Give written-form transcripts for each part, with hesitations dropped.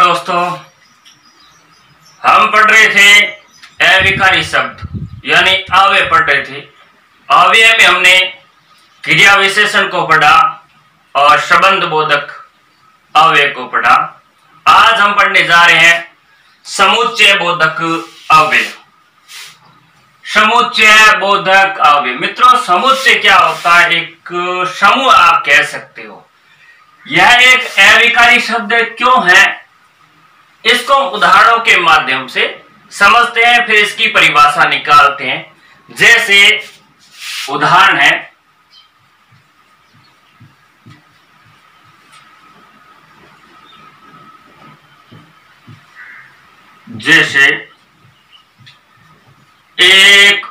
दोस्तों, हम पढ़ रहे थे अविकारी शब्द यानी अव्यय पढ़ रहे थे। अव्यय में हमने क्रिया विशेषण को पढ़ा और संबंध बोधक अव्यय को पढ़ा। आज हम पढ़ने जा रहे हैं समुच्चय बोधक अव्यय। समुच्चय बोधक अव्यय। मित्रों, समुच्चय क्या होता है? एक समूह आप कह सकते हो। यह एक अविकारी शब्द क्यों है, इसको उदाहरणों के माध्यम से समझते हैं, फिर इसकी परिभाषा निकालते हैं। जैसे उदाहरण है, जैसे एक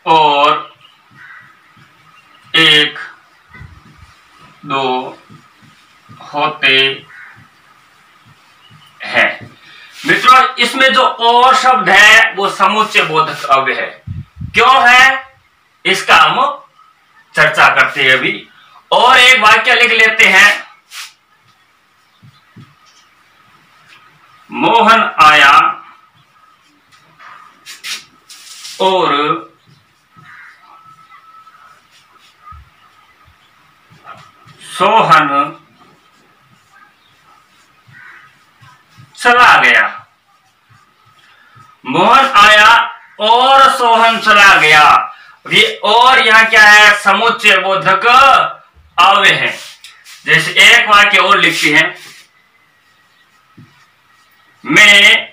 और एक दो होते हैं। मित्रों, इसमें जो और शब्द है वो समुच्चय बोधक अव्यय है। क्यों है, इसका हम चर्चा करते हैं अभी। और एक वाक्य लिख लेते हैं। मोहन आया और सोहन चला गया। मोहन आया और सोहन चला गया। ये और यहां क्या है? समुच्चय बोधक अव्यय है। जैसे एक वाक्य और लिखते हैं, मैं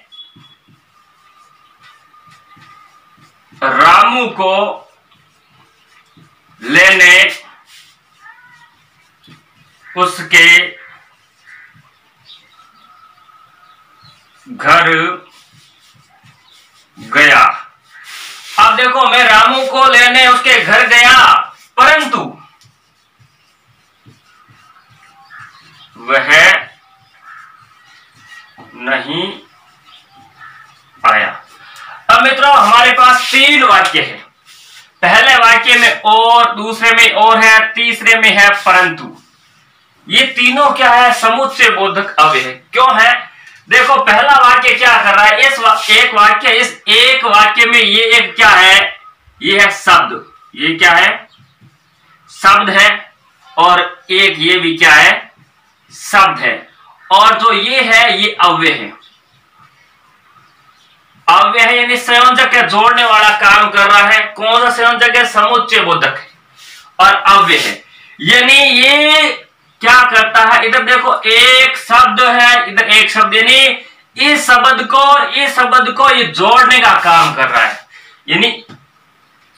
रामू को लेने उसके घर गया। अब देखो, मैं रामू को लेने उसके घर गया, परंतु वह नहीं आया। अब मित्रों, हमारे पास तीन वाक्य है। पहले वाक्य में और, दूसरे में और है, तीसरे में है परंतु। ये तीनों क्या है? समुच्चय बोधक अव्यय है। क्यों है? देखो, पहला वाक्य क्या कर रहा है? इस एक वाक्य में ये एक क्या है? ये है शब्द। ये क्या है? शब्द है। और एक ये भी क्या है? शब्द है। और जो ये है, ये अव्यय है। अव्यय है यानी संयोजक है, जोड़ने वाला काम कर रहा है। कौन सा संयोजक है? समुच्चय बोधक है और अव्यय है। यानी ये क्या करता है? इधर देखो, एक शब्द है, इधर एक शब्द, यानी इस शब्द को और इस शब्द को ये जोड़ने का काम कर रहा है। यानी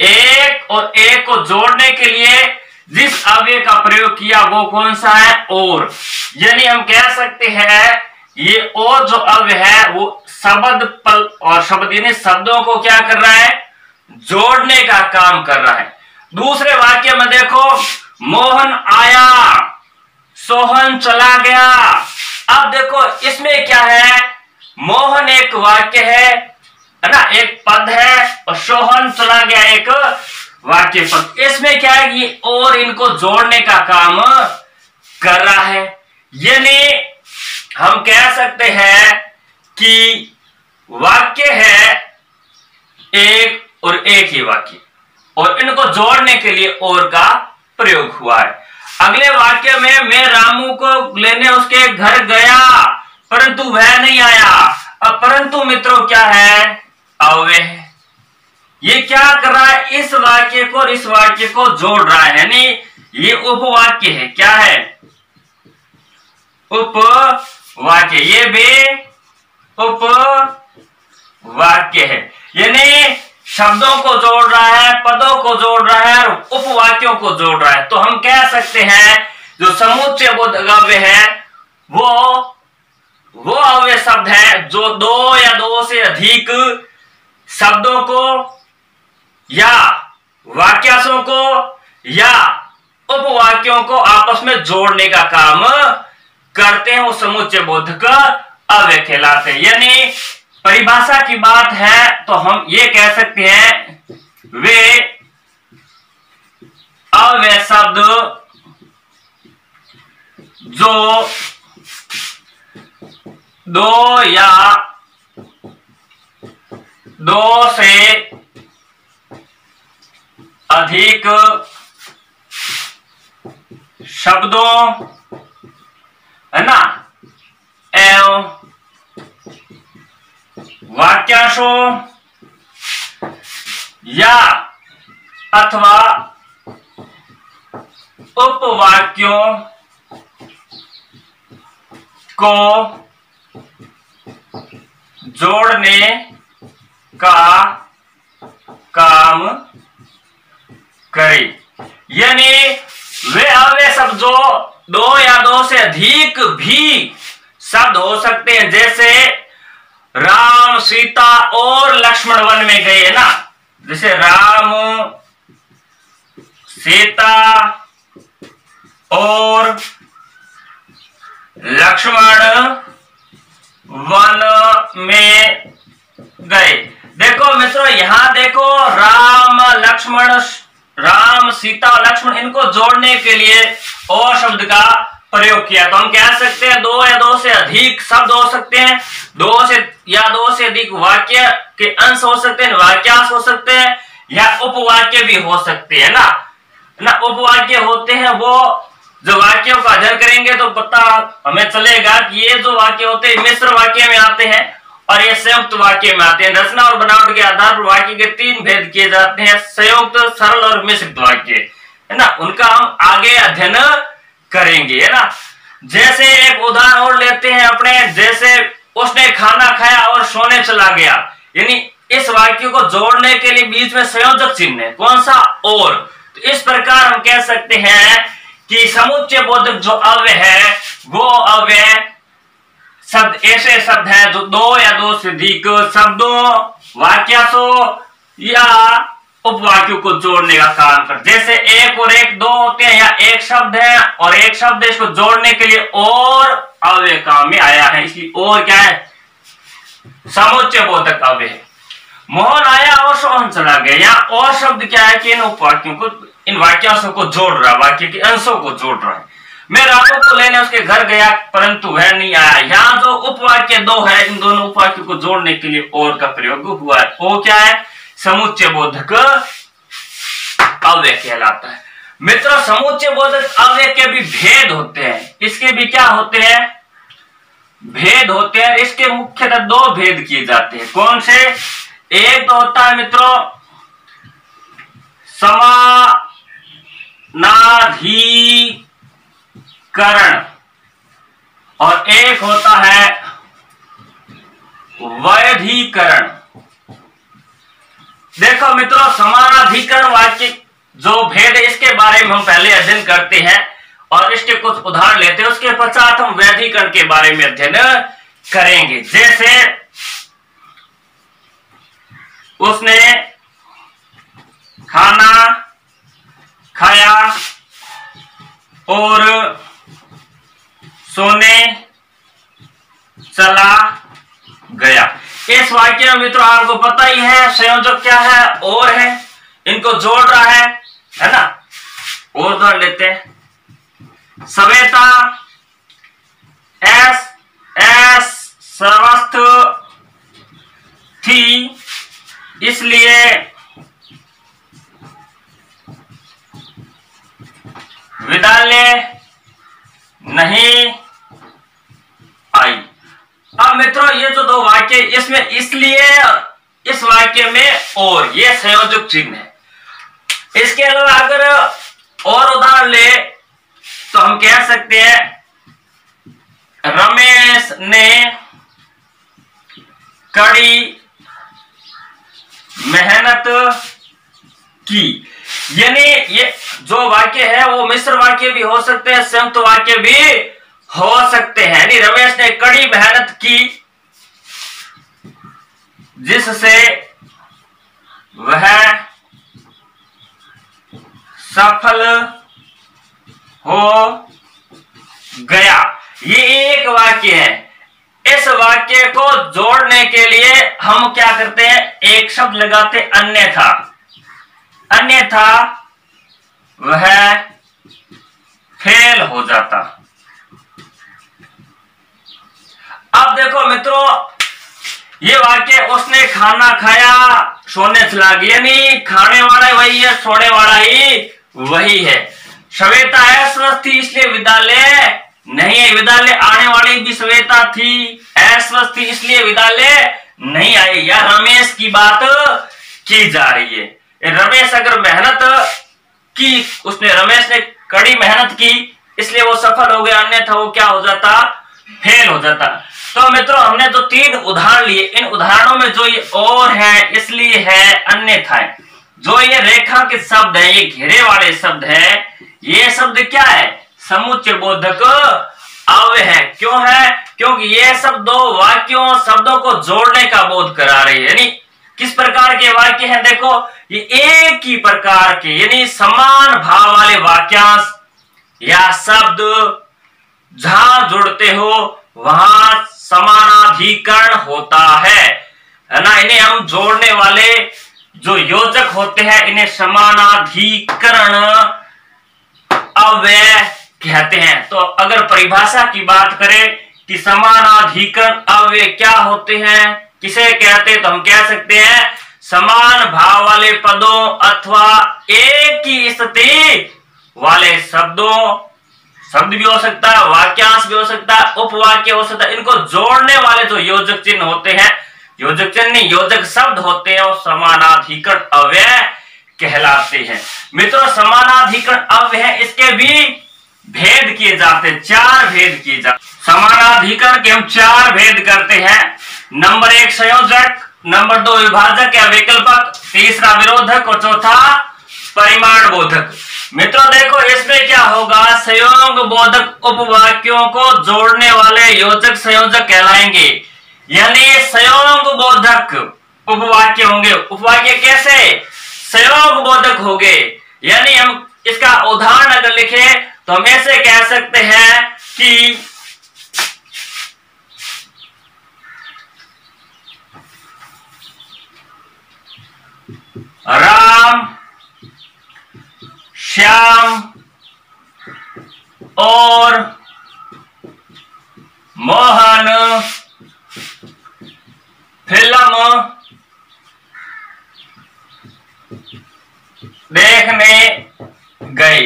एक और एक को जोड़ने के लिए जिस अव्यय का प्रयोग किया वो कौन सा है? और। यानी हम कह सकते हैं ये और जो अव्यय है वो शब्द पल और शब्द यानी शब्दों को क्या कर रहा है? जोड़ने का काम कर रहा है। दूसरे वाक्य में देखो, मोहन आया, सोहन चला गया। अब देखो, इसमें क्या है? मोहन एक वाक्य है ना, एक पद है, और सोहन चला गया एक वाक्य पद। इसमें क्या है? ये और इनको जोड़ने का काम कर रहा है। यानी हम कह सकते हैं कि वाक्य है एक और एक ही वाक्य, और इनको जोड़ने के लिए और का प्रयोग हुआ है। अगले वाक्य में, मैं रामू को लेने उसके घर गया परंतु वह नहीं आया। अब परंतु मित्रों क्या है? अव्यय है। ये क्या कर रहा है? इस वाक्य को और इस वाक्य को जोड़ रहा है, यानी ये उपवाक्य है। क्या है? उपवाक्य। ये भी उपवाक्य है, यानी शब्दों को जोड़ रहा है, पदों को जोड़ रहा है और उपवाक्यों को जोड़ रहा है। तो हम कह सकते हैं जो समुच्चय बोधक अव्यय है वो अव्यय शब्द है जो दो या दो से अधिक शब्दों को या वाक्यांशों को या उपवाक्यों को आपस में जोड़ने का काम करते हैं। वो समुच्चय बोधक अव्यय कहलाते हैं। यानी परिभाषा की बात है तो हम ये कह सकते हैं वे अव्यय शब्द जो दो या दो से अधिक शब्दों, है ना, एवं वाक्यांशों या अथवा उपवाक्यों को जोड़ने का काम करे। यानी वे अव्यय शब्द जो दो या दो से अधिक भी शब्द हो सकते हैं, जैसे राम, सीता और लक्ष्मण वन में गए, है ना, जैसे राम, सीता और लक्ष्मण वन में गए। देखो मित्रों, यहां देखो राम, लक्ष्मण, राम, सीता और लक्ष्मण, इनको जोड़ने के लिए और शब्द का प्रयोग किया। तो हम कह सकते हैं दो या दो से अधिक शब्द हो सकते हैं, दो से या दो से अधिक वाक्य के अंश हो सकते हैं, वाक्यांश हो सकते हैं, या उपवाक्य भी हो सकते हैं ना। उपवाक्य होते हैं वो जो वाक्यों का अध्ययन करेंगे तो पता हमें चलेगा कि ये जो वाक्य होते हैं मिश्र वाक्य में आते हैं और ये संयुक्त वाक्य में आते हैं। रचना और बनावट के आधार पर वाक्य के तीन भेद किए जाते हैं, संयुक्त, सरल और मिश्रित वाक्य, है ना। उनका हम आगे अध्ययन करेंगे, है ना। जैसे एक उदाहरण और लेते हैं अपने, जैसे उसने खाना खाया और सोने चला गया, यानी इस वाक्य को जोड़ने के लिए बीच में संयोजक चिन्ह है, कौन सा, और। तो इस प्रकार हम कह सकते हैं कि समुच्चय बोधक जो अव्यय है वो अव्यय शब्द ऐसे शब्द हैं जो दो या दो से अधिक शब्दों, वाक्यांशों या उपवाक्यों को जोड़ने का काम करते। जैसे एक और एक दो होते हैं, या एक शब्द है और एक शब्द है, इसको जोड़ने के लिए और अव्यय काम में आया है, इसलिए और क्या है, समुच्चय बोधक अव्यय। मोहन आया और सोहन चला गया, यहाँ और शब्द क्या है कि इन उपवाक्यों को, इन वाक्यांशों को जोड़ रहा, वाक्य के अंशों को जोड़ रहा है। मैं रामू को लेने उसके घर गया परंतु वह नहीं आया, यहाँ जो उपवाक्य दो है, इन दोनों उपवाक्यों को जोड़ने के लिए और का प्रयोग हुआ है, वो क्या है, समुच्चय बोधक अव्यय कहलाता है। मित्रों, समुच्चय बोधक अव्यय के भी भेद होते हैं, इसके भी क्या होते हैं, भेद होते हैं। इसके मुख्यतः दो भेद किए जाते हैं, कौन से, एक तो होता है मित्रों समानाधिकरण और एक होता है वैधिकरण। देखो मित्रों, समानाधिकरण वाक्य जो भेद है इसके बारे में हम पहले अध्ययन करते हैं और इसके कुछ उदाहरण लेते हैं, उसके पश्चात हम वैधिकरण के बारे में अध्ययन करेंगे। जैसे उसने खाना खाया और सोने चला गया। इस वाक्य में मित्रों आपको पता ही है संयोजक क्या है, और है, इनको जोड़ रहा है ना। और उदाहरण लेते हैं, सवेता एस स्वस्थ थी इसलिए विद्यालय नहीं आई। अब मित्रों ये जो दो वाक्य, इसमें इसलिए, इस वाक्य में और, ये संयोजक चिन्ह है। इसके अलावा अगर और उदाहरण ले तो हम कह सकते हैं रमेश ने कड़ी मेहनत की। यानी ये जो वाक्य है वो मिश्र वाक्य भी हो सकते हैं, संयुक्त वाक्य भी हो सकते हैं। यानी रमेश ने कड़ी मेहनत की जिससे वह सफल हो गया। ये एक वाक्य है। इस वाक्य को जोड़ने के लिए हम क्या करते हैं, एक शब्द लगाते अन्यथा, अन्यथा वह फेल हो जाता। अब देखो मित्रों, ये वाक्य उसने खाना खाया सोने चला गया, यानी खाने वाला वही है, सोने वाला ही वही है। श्वेता अस्वस्थ थी इसलिए विद्यालय नहीं है, विद्यालय आने वाली भी श्वेता थी, अस्वस्थ थी इसलिए विद्यालय नहीं आई। या रमेश की बात की जा रही है। रमेश अगर मेहनत की, उसने रमेश ने कड़ी मेहनत की इसलिए वो सफल हो गया, अन्यथा वो क्या हो जाता, फेल हो जाता। तो मित्रों हमने जो 3 उदाहरण लिए, इन उदाहरणों में जो ये और है इसलिए है, अन्यथा है। जो ये रेखांकित शब्द है, ये घेरे वाले शब्द है, ये शब्द क्या है, समुच्चय बोधक अव्यय है। क्यों है, क्योंकि ये शब्द दो वाक्यों शब्दों को जोड़ने का बोध करा रही है। यानी किस प्रकार के वाक्य हैं, देखो ये एक ही प्रकार के यानी समान भाव वाले वाक्यांश या शब्द जहां जुड़ते हो वहां समानाधिकरण होता है ना। इन्हें हम जोड़ने वाले जो योजक होते हैं इन्हें समानाधिकरण अव्यय कहते हैं। तो अगर परिभाषा की बात करें कि समानाधिकरण अव्यय क्या होते हैं, किसे कहते हैं, तो हम कह सकते हैं समान भाव वाले पदों अथवा एक ही स्थिति वाले शब्दों, शब्द भी हो सकता है, वाक्यांश भी हो सकता है, उपवाक्य हो सकता है, इनको जोड़ने वाले जो योजक चिन्ह होते हैं, योजक चिन्ह नहीं योजक शब्द होते हैं, और समानाधिकरण अव्यय कहलाते हैं। मित्रों समानाधिकरण अव्यय इसके भी भेद किए जाते हैं, 4 भेद किए जाते। समानाधिकरण के हम 4 भेद करते हैं। नंबर 1 संयोजक, नंबर 2 विभाजक या विकल्पक, तीसरा विरोधक और चौथा परिमाण बोधक। मित्रों देखो इसमें क्या होगा, संयोग बोधक उपवाक्यों को जोड़ने वाले योजक संयोजक कहलाएंगे। यानी संयोग बोधक उपवाक्य होंगे। उपवाक्य कैसे, संयोग बोधक होंगे। यानी हम इसका उदाहरण अगर लिखे तो हम ऐसे कह सकते हैं कि राम, श्याम और मोहन फिल्म देखने गए।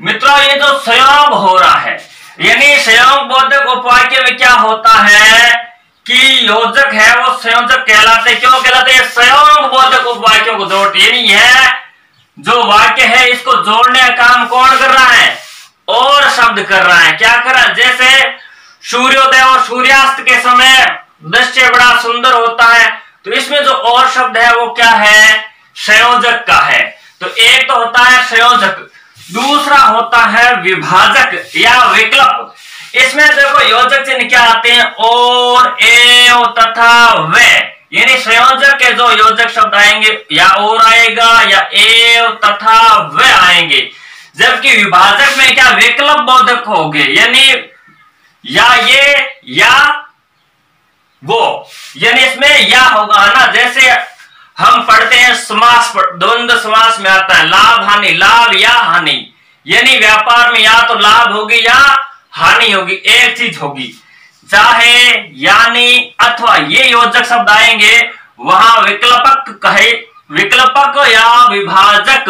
मित्रों ये जो संयोग हो रहा है, यानी संयोग बोधक उपवाक्य में क्या होता है कि योजक है वो संयोजक कहलाते। क्यों कहलाते हैं, संयोग बोधक उपवाक्यों को जोड़ते। यानी यह जो वाक्य है इसको जोड़ने का काम कौन कर रहा है, और शब्द कर रहा है। क्या कर रहा है, जैसे सूर्योदय और सूर्यास्त के समय दृश्य बड़ा सुंदर होता है, तो इसमें जो और शब्द है वो क्या है, संयोजक का है। तो एक तो होता है संयोजक, दूसरा होता है विभाजक या विकल्प। इसमें देखो योजक चिन्ह क्या आते हैं, और, एव तथा वे। यानी संयोजक के जो योजक शब्द आएंगे या और आएगा या एव तथा वे आएंगे। जबकि विभाजक में क्या विकल्प बोधक होंगे, यानी या ये या वो। यानी इसमें या होगा ना, जैसे हम पढ़ते हैं समास, द्वंद्व समास में आता है लाभ हानि, लाभ या हानि। यानी व्यापार में या तो लाभ होगी या हानि होगी, एक चीज होगी। चाहे यानी अथवा ये योजक शब्द आएंगे वहां विकल्पक कहे, विकल्पक या विभाजक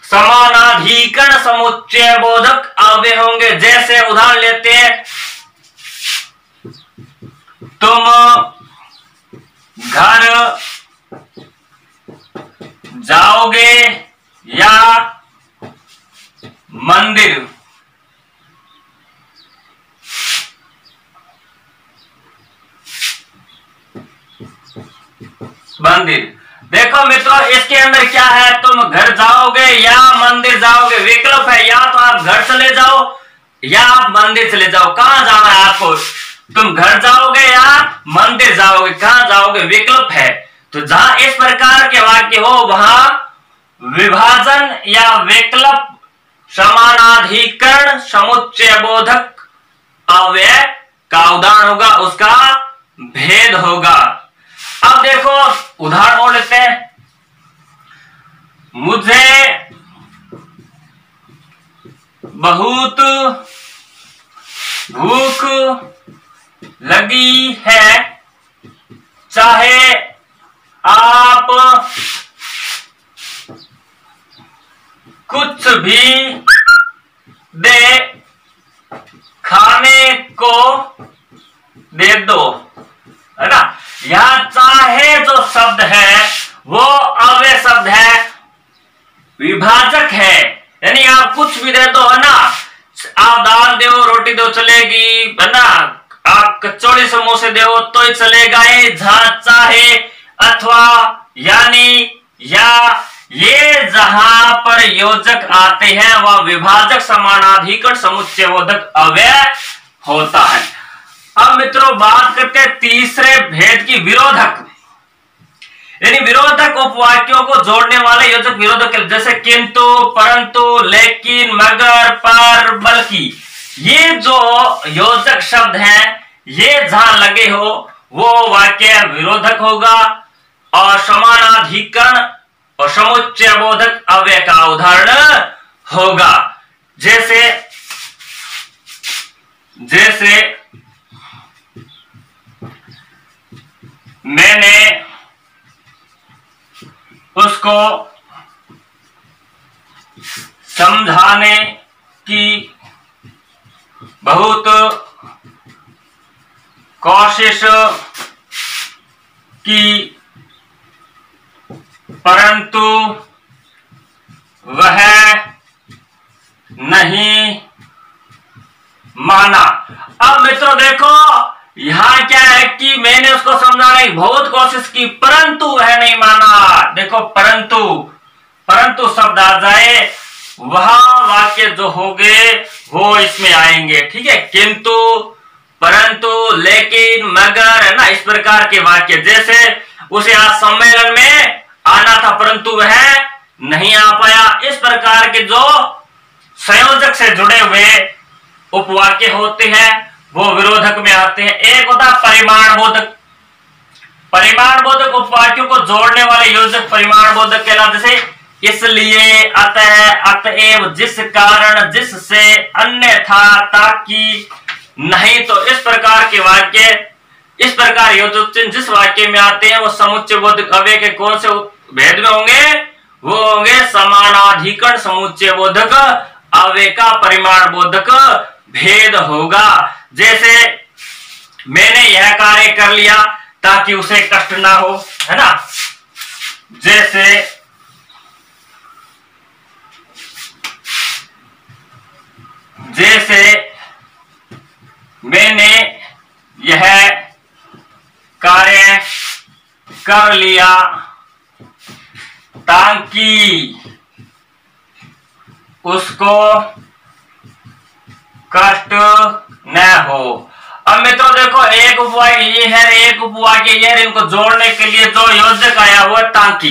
समानाधिकरण समुच्चय बोधक अव्यय होंगे। जैसे उदाहरण लेते हैं, तुम घर जाओगे या मंदिर। मंदिर देखो मित्रों इसके अंदर क्या है, तुम घर जाओगे या मंदिर जाओगे, विकल्प है। या तो आप घर चले जाओ या आप मंदिर चले जाओ, कहां जाना है आपको, तुम घर जाओगे या मंदिर जाओगे, कहां जाओगे, विकल्प है। तो जहां इस प्रकार के वाक्य हो वहां विभाजन या विकल्प समानाधिकरण समुच्चय बोधक अव्यय का उदाहरण होगा, उसका भेद होगा। अब देखो उदाहरण और लेते हैं, मुझे बहुत भूख लगी है, चाहे आप कुछ भी दे, खाने को दे दो, है ना। यहां चाहे जो शब्द है वो अव्यय शब्द है, विभाजक है, यानी आप कुछ भी दे दो, है ना। आप दाल दो, रोटी दो चलेगी, है ना। आप कचौड़ी समोसे दो तो ही चलेगा। ये चाहे, अथवा, यानी, या, ये जहां पर योजक आते हैं वह विभाजक, समानाधिकरण, समुच्चयबोधक अव्यय होता है। अब मित्रों बात करते हैं तीसरे भेद की, विरोधक। यानी विरोधक उपवाक्यों को जोड़ने वाले योजक विरोधक, जैसे किंतु, परंतु, लेकिन, मगर, पर, बल्कि। ये जो योजक शब्द हैं, ये जहां लगे हो वो वाक्य विरोधक होगा, और समानाधिकरण और समुच्चयबोधक अव्यय का उदाहरण होगा। जैसे मैंने उसको समझाने की बहुत कोशिश की, परंतु वह नहीं माना। अब मित्रों देखो, यहां क्या है कि मैंने उसको समझाने की बहुत कोशिश की, परंतु वह नहीं माना। देखो परंतु शब्द आ जाए, वहां वाक्य जो होंगे वो इसमें आएंगे, ठीक है। किंतु, परंतु, लेकिन, मगर, है ना, इस प्रकार के वाक्य। जैसे उसे आज सम्मेलन में आना था परंतु वह नहीं आ पाया। इस प्रकार के जो संयोजक से जुड़े हुए उपवाक्य होते हैं वो विरोधक में आते हैं। एक होता है परिमाण बोधक। परिमाण बोधक उपवाक्यों को जोड़ने वाले योजक परिमाण बोधक कहलाते। जैसे इसलिए, अतः, अतएव, जिस कारण, जिससे, अन्यथा, ताकि, नहीं तो। इस प्रकार के वाक्य, इस प्रकार योजक चिन्ह जिस वाक्य में आते हैं वो समुच्चयबोधक अव्यय के कौन से भेद में होंगे? वो होंगे समानाधिकरण समुच्चयबोधक अव्यय का परिमाण बोधक भेद होगा। जैसे मैंने यह कार्य कर लिया ताकि उसे कष्ट ना हो, है ना। जैसे मैंने यह कार्य कर लिया ताकि उसको कष्ट न हो। अब मित्रों देखो, एक उपवाक्य ये है, एक उपवाक्य ये है, इनको जोड़ने के लिए जो योजक आया वो ताकि।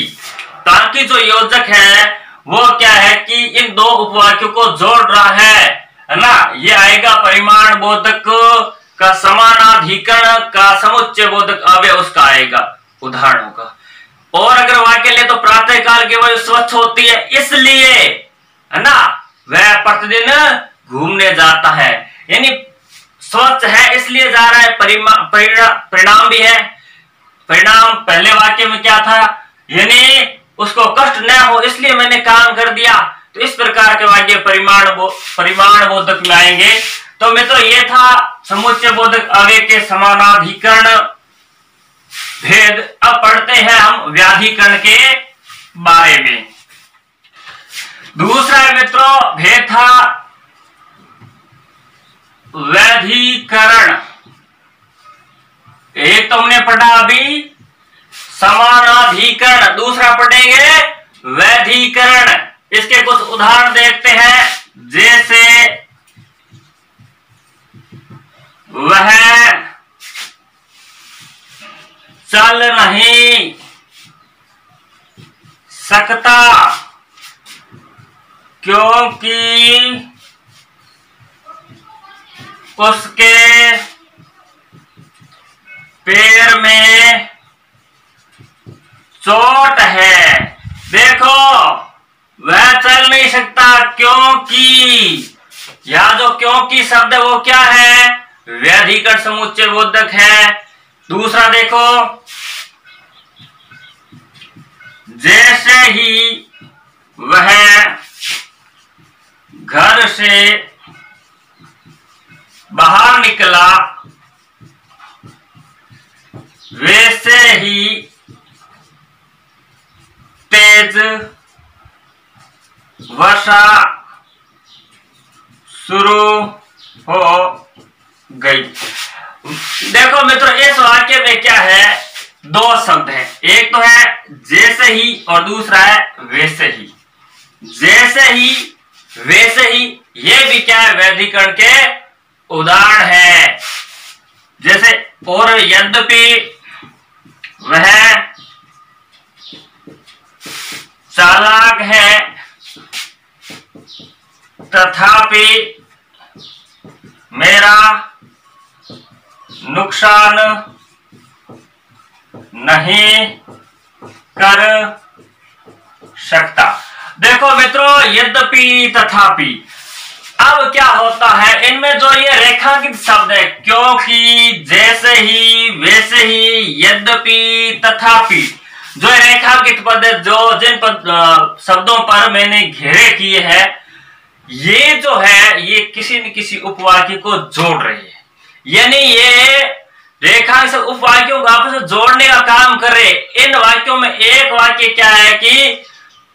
ताकि जो योजक है वो क्या है कि इन दो उपवाक्यों को जोड़ रहा है ना। ये आएगा परिमाण बोधक का समानाधिकरण का समुच्चय बोधक अव्यय उसका आएगा, उदाहरण होगा। और अगर वाक्य ले तो प्रातः काल की वायु स्वच्छ होती है इसलिए, है ना, वह प्रतिदिन घूमने जाता है। यानी स्वच्छ है इसलिए जा रहा है, परिणाम भी है। परिणाम पहले वाक्य में क्या था, यानी उसको कष्ट न हो इसलिए मैंने काम कर दिया। तो इस प्रकार के वाक्य परिमाण बोधक में आएंगे। तो मित्रों ये था समुच्चय बोधक अव्यय के समानाधिकरण भेद। अब पढ़ते हैं हम व्याधिकरण के बारे में। दूसरा मित्रों भेद था व्याधिकरण। एक तो हमने पढ़ा अभी समानाधिकरण, दूसरा पढ़ेंगे व्याधिकरण। इसके कुछ उदाहरण देखते हैं। जैसे वह चल नहीं सकता क्योंकि उसके पैर में चोट है। देखो वह चल नहीं सकता क्योंकि, यहां जो क्योंकि शब्द है वो क्या है, व्यधिकरण समुच्चय बोधक है। दूसरा देखो, जैसे ही वह घर से बाहर निकला वैसे ही तेज वर्षा शुरू हो गई। देखो मित्रों, इस वाक्य में क्या है, दो शब्द हैं। एक तो है जैसे ही और दूसरा है वैसे ही। जैसे ही वैसे ही ये भी क्या है, व्यधिकरण के उदाहरण है। जैसे और यद्यपि वह चालाक है तथापि मेरा नुकसान नहीं कर सकता। देखो मित्रों, यद्यपि तथापि, अब क्या होता है इनमें जो ये रेखांकित शब्द है, क्योंकि, जैसे ही, वैसे ही, यद्यपि, तथापि, जो रेखांकित पद है, जो जिन शब्दों पर मैंने घेरे किए हैं, ये जो है ये किसी न किसी उपवाक्य को जोड़ रही है। यानी ये रेखांश उपवाक्यों को आपस में जोड़ने का काम कर रहे। इन वाक्यों में एक वाक्य क्या है कि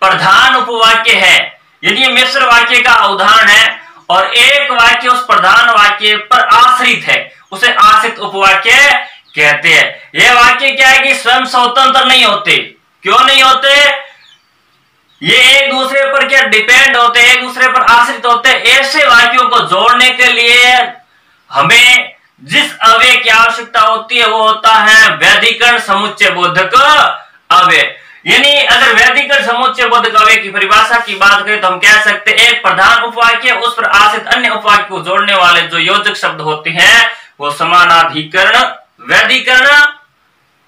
प्रधान उपवाक्य है, यानी ये मिश्र वाक्य का उदाहरण है, और एक वाक्य उस प्रधान वाक्य पर आश्रित है, उसे आश्रित उपवाक्य कहते हैं। ये वाक्य क्या है कि स्वयं स्वतंत्र नहीं होते। क्यों नहीं होते? ये एक दूसरे पर क्या डिपेंड होते हैं, एक दूसरे पर आश्रित होते हैं। ऐसे वाक्यों को जोड़ने के लिए हमें जिस अव्यय की आवश्यकता होती है वो होता है व्यधिकरण समुच्चय बोधक अव्यय। यानी अगर व्यधिकरण समुच्चय बोधक अव्यय की परिभाषा की बात करें तो हम कह सकते हैं एक प्रधान उपवाक्य, उस पर आश्रित अन्य उपवाक्य को जोड़ने वाले जो योजक शब्द होते हैं वो समानाधिकरण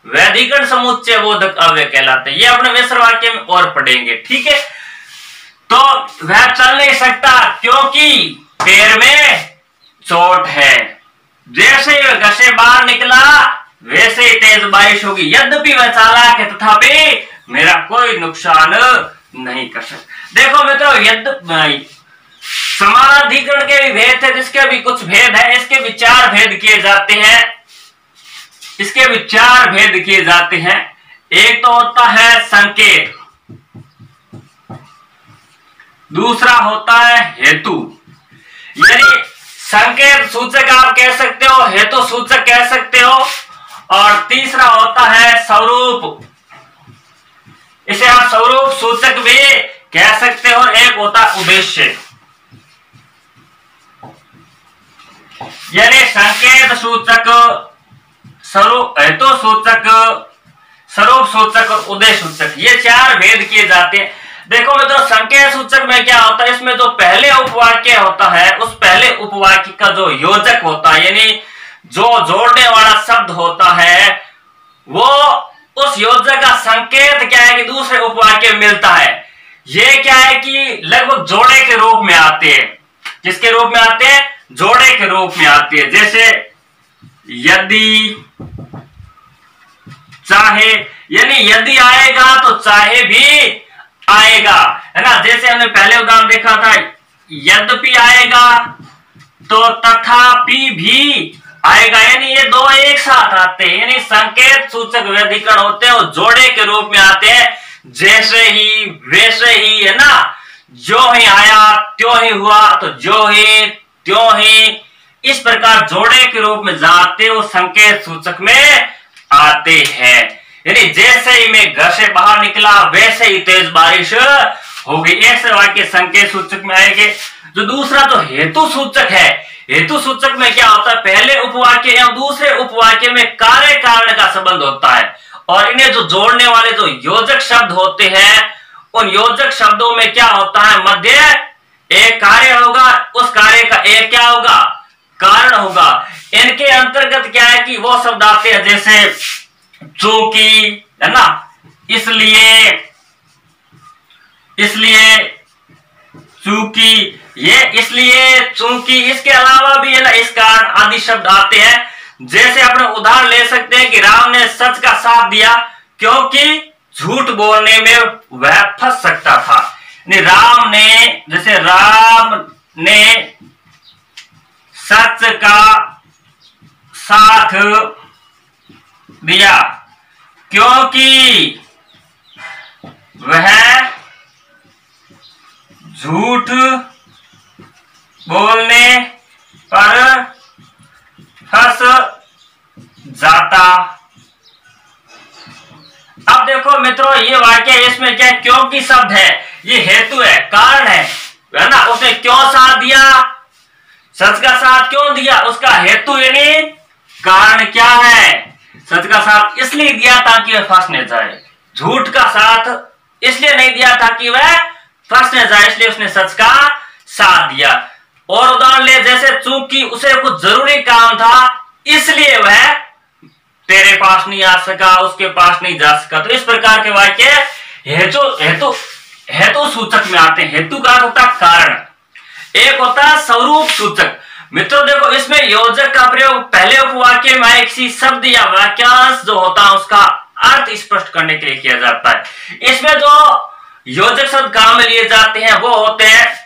व्यधिकरण समुच्चय बोधक अव्यय कहलाते हैं। ये अपने मिश्र वाक्य में और पढ़ेंगे, ठीक है। तो वह चल नहीं सकता क्योंकि पैर में चोट है। जैसे ही वह घर से बाहर निकला वैसे ही तेज बारिश होगी। यद्यपि वह चालाक है तथापि मेरा कोई नुकसान नहीं कर सकता। देखो मित्रों, यद्यपि समानाधिकरण के भी भेद थे, जिसके भी कुछ भेद है। इसके भी चार भेद किए जाते हैं। इसके भी चार भेद किए जाते हैं। एक तो होता है संकेत, दूसरा होता है हेतु, यानी संकेत सूचक आप कह सकते हो, हेतु सूचक कह सकते हो, और तीसरा होता है स्वरूप। इसे आप स्वरूप सूचक भी कह सकते हो। एक होता है उद्देश्य, यानी संकेत सूचक, स्वरूप, हेतु सूचक, स्वरूप सूचक और उद्देश्य सूचक, ये चार भेद किए जाते हैं। देखो मित्रों, संकेत सूचक में क्या होता है, इसमें जो पहले उपवाक्य होता है उस पहले उपवाक्य का जो योजक होता है, यानी जो जोड़ने वाला शब्द होता है, वो उस योजक का संकेत क्या है कि दूसरे उपवाक्य में मिलता है। ये क्या है कि लगभग जोड़े के रूप में आते हैं। किसके रूप में आते हैं? जोड़े के रूप में आते हैं। जैसे यदि, चाहे, यानी यदि आएगा तो चाहे भी आएगा, है ना। जैसे हमने पहले उदाहरण देखा था, यद्यपि आएगा तो तथापि भी आएगा, यानी ये दो एक साथ आते हैं। यानी संकेत सूचक व्यधिकरण होते हैं और जोड़े के रूप में आते हैं। जैसे ही, वैसे ही, है ना। जो ही आया त्यों ही हुआ, तो जो ही त्यों ही, इस प्रकार जोड़े के रूप में जाते वो संकेत सूचक में आते हैं। यानी जैसे ही मैं घर से बाहर निकला वैसे ही तेज बारिश होगी, ऐसे वाक्य संकेत सूचक में आएंगे। जो दूसरा जो हेतु सूचक है, हेतु सूचक में क्या होता है, पहले उपवाक्य एवं दूसरे उपवाक्य में कार्य कारण का संबंध होता है, और इन्हें जो जोड़ने वाले जो योजक शब्द होते हैं उन योजक शब्दों में क्या होता है, मध्य एक कार्य होगा, उस कार्य का एक क्या होगा, कारण होगा। इनके अंतर्गत क्या है कि वो शब्द आते हैं जैसे चूंकि, है ना, इसलिए, चूंकि, ये इसलिए चूंकि, इसके अलावा भी है ना इस कारण आदि शब्द आते हैं। जैसे अपने उदाहरण ले सकते हैं कि राम ने सच का साथ दिया क्योंकि झूठ बोलने में वह फंस सकता था। राम ने, जैसे राम ने सच का साथ दिया क्योंकि वह झूठ बोलने पर फंस जाता। अब देखो मित्रों, ये वाक्य, इसमें क्या क्योंकि शब्द है, ये हेतु है, कारण है ना। उसने क्यों साथ दिया, सच का साथ क्यों दिया, उसका हेतु यानी कारण क्या है। सच का साथ इसलिए दिया ताकि वह फंस न जाए, झूठ का साथ इसलिए नहीं दिया ताकि वह फंस न जाए, इसलिए उसने सच का साथ दिया। और उदाहरण ले, जैसे चूंकि उसे कुछ जरूरी काम था इसलिए वह तेरे पास नहीं आ सका, उसके पास नहीं जा सका। तो इस प्रकार के वाक्य हेतु सूचक में आते हैं। हेतु का होता है कारण, एक होता है स्वरूप सूचक। मित्रों देखो, इसमें योजक का प्रयोग पहले उपवाक्य में आए किसी शब्द या वाक्यांश जो होता है उसका अर्थ स्पष्ट करने के लिए किया जाता है। इसमें जो योजक शब्द काम में लिए जाते हैं वो होते हैं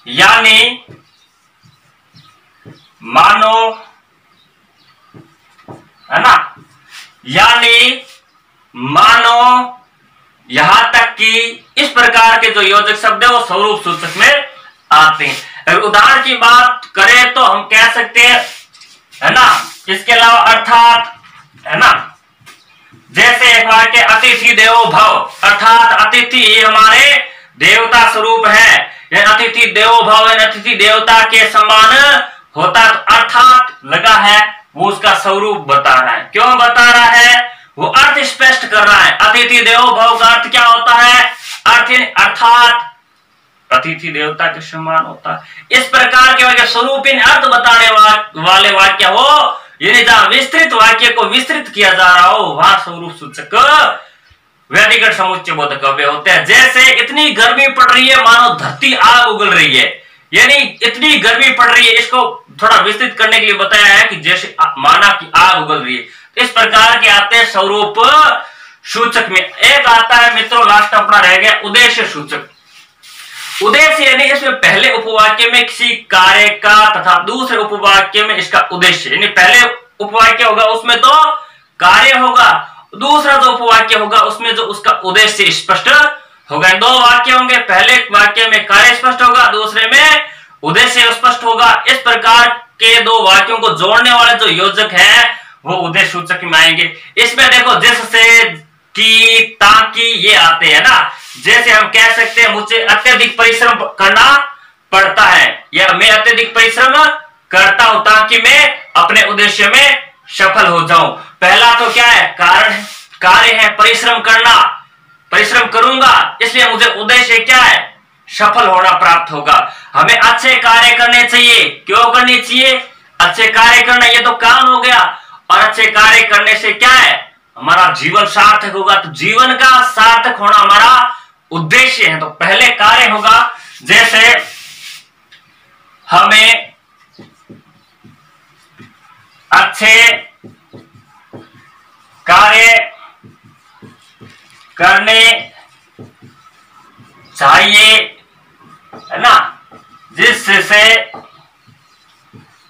यानी, मानो, है ना, यानी, मानो, यहां तक कि, इस प्रकार के जो योजक शब्द है वो स्वरूप सूचक में आते हैं। अगर उदाहरण की बात करें तो हम कह सकते हैं, है ना, इसके अलावा अर्थात, है ना, जैसे एक वाक्य अतिथि देवो भव, अर्थात अतिथि ये हमारे देवता स्वरूप है, अतिथि देवो भव, अतिथि देवता के समान होता, तो अर्थात लगा है वो उसका स्वरूप बता रहा है। क्यों बता रहा है, वो अर्थ स्पष्ट कर रहा है। अतिथि देवो भव का अर्थ क्या होता है, अर्थात अतिथि देवता के समान होता है। इस प्रकार के वाक्य स्वरूप अर्थ बताने वाले वाक्य हो, यानी जहां विस्तृत वाक्य को विस्तृत किया जा रहा हो वहां स्वरूप सूचक व्यक्तिगत समुच्चय बोधक अव्यय होते हैं। जैसे इतनी गर्मी पड़ रही है मानो धरती आग उगल रही है, यानी इतनी गर्मी पड़ रही है, इसको थोड़ा विस्तृत करने के लिए बताया है कि जैसे माना कि आग उगल रही है। तो इस प्रकार के आते हैं स्वरूप सूचक में। एक आता है मित्रों, लास्ट अपना रह गया उद्देश्य सूचक। उद्देश्य यानी इसमें पहले उपवाक्य में किसी कार्य का तथा दूसरे उपवाक्य में इसका उद्देश्य, यानी पहले उपवाक्य होगा उसमें तो कार्य होगा, दूसरा जो उपवाक्य होगा उसमें जो उसका उद्देश्य स्पष्ट होगा। दो वाक्य होंगे, पहले वाक्य में कार्य स्पष्ट होगा, दूसरे में उद्देश्य स्पष्ट होगा। इस प्रकार के दो वाक्यों को जोड़ने वाले जो योजक है वो उद्देश्य सूचक में आएंगे। इसमें देखो जिससे, की, ताकि ये आते हैं ना। जैसे हम कह सकते हैं मुझे अत्यधिक परिश्रम करना पड़ता है, या मैं अत्यधिक परिश्रम करता हूं ताकि मैं अपने उद्देश्य में सफल हो जाऊं। पहला तो क्या है, कारण है, कार्य है परिश्रम करना, परिश्रम करूंगा इसलिए मुझे उद्देश्य क्या है, सफल होना प्राप्त होगा। हमें अच्छे कार्य करने चाहिए, क्यों करने चाहिए, अच्छे कार्य करना, ये तो काम हो गया। और अच्छे कार्य करने से क्या है, हमारा जीवन सार्थक होगा। तो जीवन का सार्थक होना हमारा उद्देश्य है, तो पहले कार्य होगा। जैसे हमें अच्छे कार्य करने चाहिए, है ना, जिससे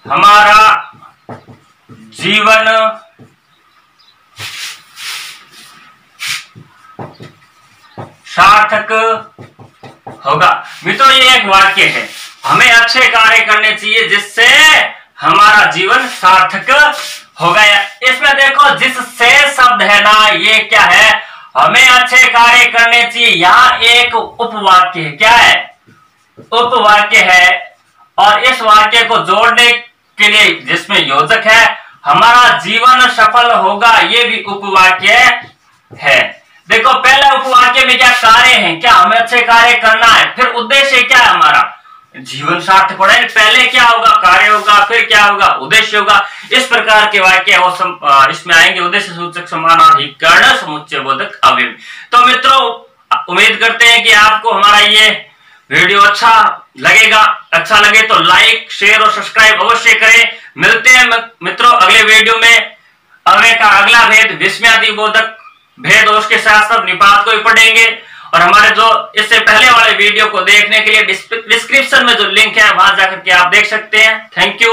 हमारा जीवन सार्थक होगा। मित्रों ये एक वाक्य है, हमें अच्छे कार्य करने चाहिए जिससे हमारा जीवन सार्थक होगा। इसमें देखो जिससे शब्द है ना, ये क्या है, हमें अच्छे कार्य करने चाहिए, यहाँ एक उपवाक्य है। क्या है, उपवाक्य है। और इस वाक्य को जोड़ने के लिए जिसमें योजक है, हमारा जीवन सफल होगा, ये भी उपवाक्य है। देखो पहले उपवाक्य में क्या कार्य है, क्या हमें अच्छे कार्य करना है, फिर उद्देश्य क्या है, हमारा जीवन सार्थक होना है। पहले क्या होगा, कार्य होगा, फिर क्या होगा, उद्देश्य होगा। इस प्रकार के वाक्य वो इसमें आएंगे उद्देश्य सूचक, समानाधिकरण, समुच्चय बोधक, अव्यय। तो मित्रों उम्मीद करते हैं कि आपको हमारा ये वीडियो अच्छा लगे तो लाइक, शेयर और सब्सक्राइब अवश्य करें। मिलते हैं मित्रों अगले वीडियो में। अव्यय का अगला भेद विस्मयादि बोधक भेद और उसके साथ साथ निपात को भी पढ़ेंगे। और हमारे जो इससे पहले वाले वीडियो को देखने के लिए डिस्क्रिप्शन में जो लिंक है वहां जाकर के आप देख सकते हैं। Thank you.